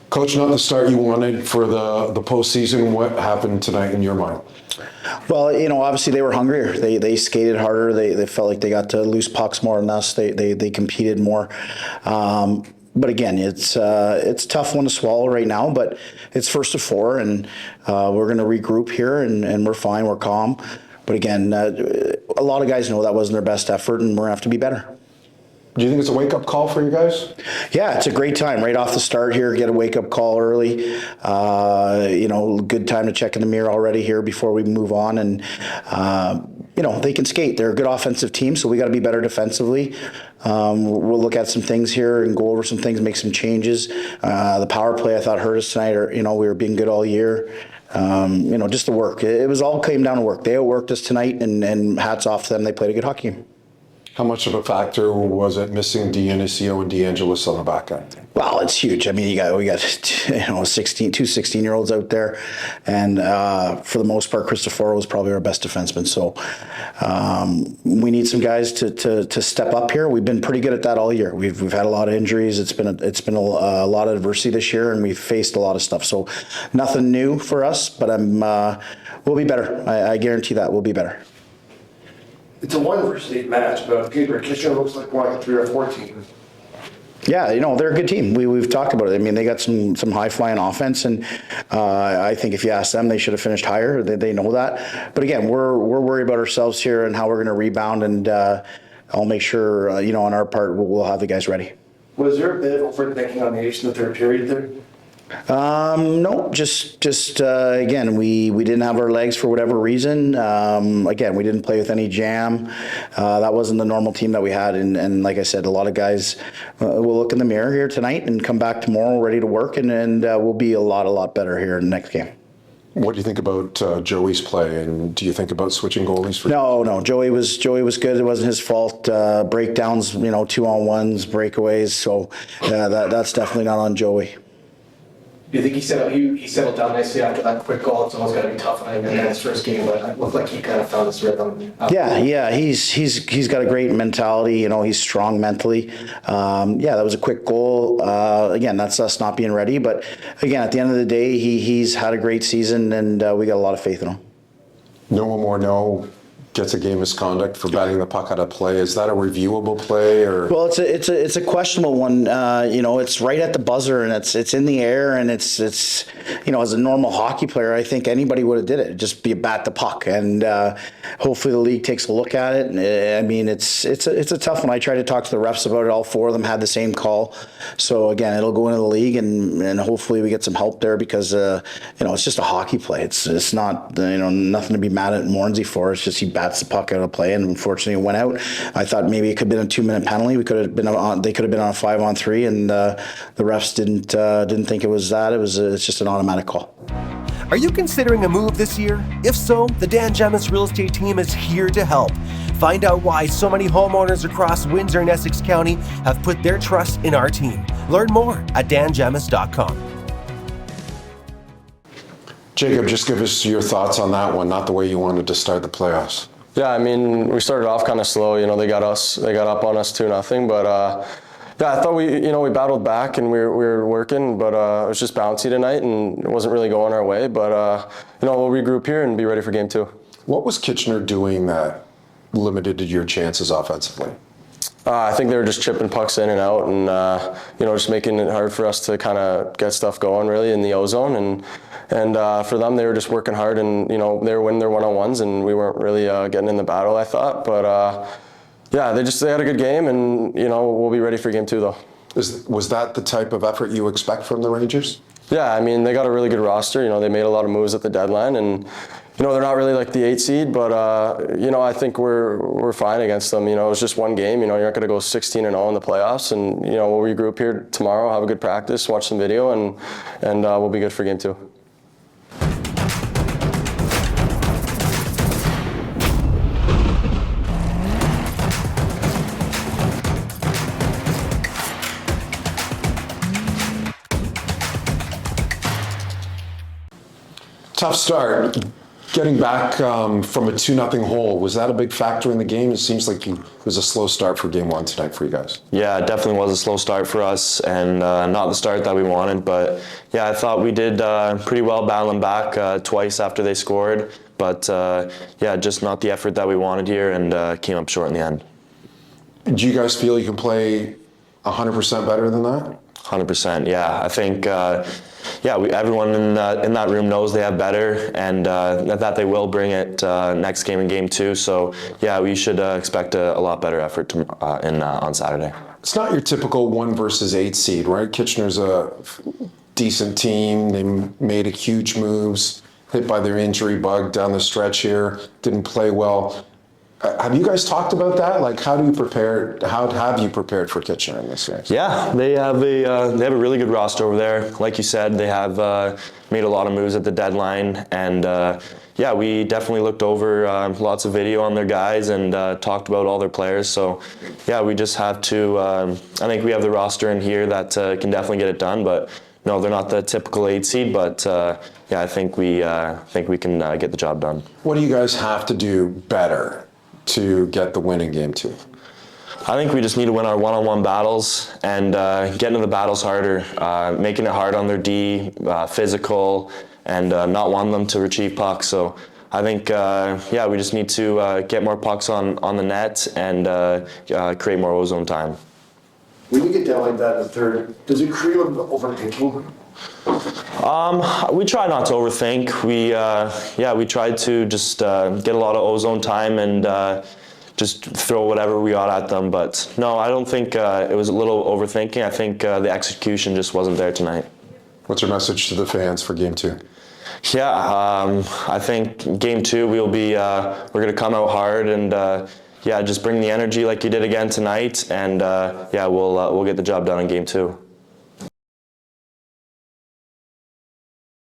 Coach, not the start you wanted for the postseason. What happened tonight in your mind? Well, obviously they were hungrier. They skated harder. They felt like they got to loose pucks more than us. They competed more. But again, it's a tough one to swallow right now. But it's first of four, and we're going to regroup here, and we're fine. We're calm. But again, a lot of guys know that wasn't their best effort, and we're going to have to be better. Do you think it's a wake-up call for you guys? Yeah, it's a great time right off the start here. Get a wake-up call early. Good time to check in the mirror already here before we move on. And they can skate. They're a good offensive team, so we got to be better defensively. We'll look at some things here and go over some things, make some changes. The power play I thought hurt us tonight. We were being good all year. Just the work. It was all came down to work. They outworked us tonight, and hats off to them. They played a good hockey game. How much of a factor was it missing Dionisio and DeAngelis on the back end? Well, it's huge. I mean, we got 16-year-olds out there, and for the most part, Cristoforo was probably our best defenseman. So we need some guys to step up here. We've been pretty good at that all year. We've had a lot of injuries. It's been a lot of adversity this year, and we've faced a lot of stuff. So nothing new for us, but we'll be better. I guarantee that we'll be better. It's a 1 versus 8 match, but paper Kitchener looks like more like a 3 or 4 team. Yeah, they're a good team. We've talked about it. I mean, they got some high-flying offense, and I think if you ask them, they should have finished higher. They know that. But again, we're worried about ourselves here and how we're going to rebound, and I'll make sure, on our part, we'll have the guys ready. Was there a bit of overthinking on the ice in the third period there? No, just again, we didn't have our legs for whatever reason. Again, we didn't play with any jam. That wasn't the normal team that we had, and like I said, a lot of guys will look in the mirror here tonight and come back tomorrow ready to work, and we'll be a lot better here in the next game. What do you think about Joey's play, and do you think about switching goalies? No. Joey was good. It wasn't his fault. Breakdowns, 2-on-1s, breakaways. So that's definitely not on Joey. Do you think he settled down nicely after that quick goal? It's always got to be tough on him in his first game, but it looked like he kind of found his rhythm. Yeah, he's got a great mentality. He's strong mentally. That was a quick goal. Again, that's us not being ready, but again, at the end of the day, he's had a great season, and we got a lot of faith in him. No more gets a game misconduct for batting the puck out of play. Is that a reviewable play, or? Well, it's a questionable one. It's right at the buzzer, and it's in the air, and it's as a normal hockey player, I think anybody would have did it. Just be bat the puck, and hopefully the league takes a look at it. I mean, it's a tough one. I tried to talk to the refs about it. All 4 of them had the same call. So again, it'll go into the league, and hopefully we get some help there, because it's just a hockey play. It's not nothing to be mad at Mornsey for. It's just he bats the puck out of play, and unfortunately it went out. I thought maybe it could have been a 2-minute penalty. They could have been on a 5-on-3, and the refs didn't think it was that. It's just an automatic call. Are you considering a move this year? If so, the Dan Gemus Real Estate team is here to help. Find out why so many homeowners across Windsor and Essex County have put their trust in our team. Learn more at dangemus.com. Jacob, just give us your thoughts on that one, not the way you wanted to start the playoffs. Yeah, I mean, we started off kind of slow. They got up on us 2-0, but I thought we battled back and we were working, but it was just bouncy tonight and it wasn't really going our way. But we'll regroup here and be ready for game 2. What was Kitchener doing that limited your chances offensively? I think they were just chipping pucks in and out, and just making it hard for us to kind of get stuff going really in the O-zone. And for them, they were just working hard, and they were winning their one-on-ones, and we weren't really getting in the battle, I thought. But they had a good game, and we'll be ready for game 2 though. Was that the type of effort you expect from the Rangers? Yeah, I mean, they got a really good roster. They made a lot of moves at the deadline, and they're not really like the 8 seed, but I think we're fine against them. It was just one game. You're not going to go 16-0 in the playoffs, and we'll regroup here tomorrow, have a good practice, watch some video, and we'll be good for game 2. Tough start. Getting back from a 2-0 hole, was that a big factor in the game? It seems like it was a slow start for game one tonight for you guys. Yeah, it definitely was a slow start for us, and not the start that we wanted. But yeah, I thought we did pretty well battling back twice after they scored. But yeah, just not the effort that we wanted here, and came up short in the end. Do you guys feel you can play 100% better than that? 100%, yeah. I think, everyone in that room knows they have better, and that they will bring it next game in game two. So, yeah, we should expect a lot better effort on Saturday. It's not your typical 1 versus 8 seed, right? Kitchener's a decent team. They made huge moves, hit by their injury bug down the stretch here, didn't play well. Have you guys talked about that? Like, how have you prepared for Kitchener in this series? Yeah, they have a really good roster over there. Like you said, they have made a lot of moves at the deadline, and yeah, we definitely looked over lots of video on their guys and talked about all their players. So yeah, we just have to. I think we have the roster in here that can definitely get it done. But no, they're not the typical 8 seed. But yeah, I think we can get the job done. What do you guys have to do better to get the win in game two? I think we just need to win our one-on-one battles and get into the battles harder, making it hard on their D, physical, and not wanting them to retrieve pucks. So I think, yeah, we just need to get more pucks on the net and create more ozone time. When you get down like that in the third, does it create overthinking? We try not to overthink. We try to just get a lot of ozone time and just throw whatever we got at them. But no, I don't think it was a little overthinking. I think the execution just wasn't there tonight. What's your message to the fans for game two? Yeah, I think game two we're going to come out hard and yeah, just bring the energy like you did again tonight, and yeah, we'll get the job done in game two.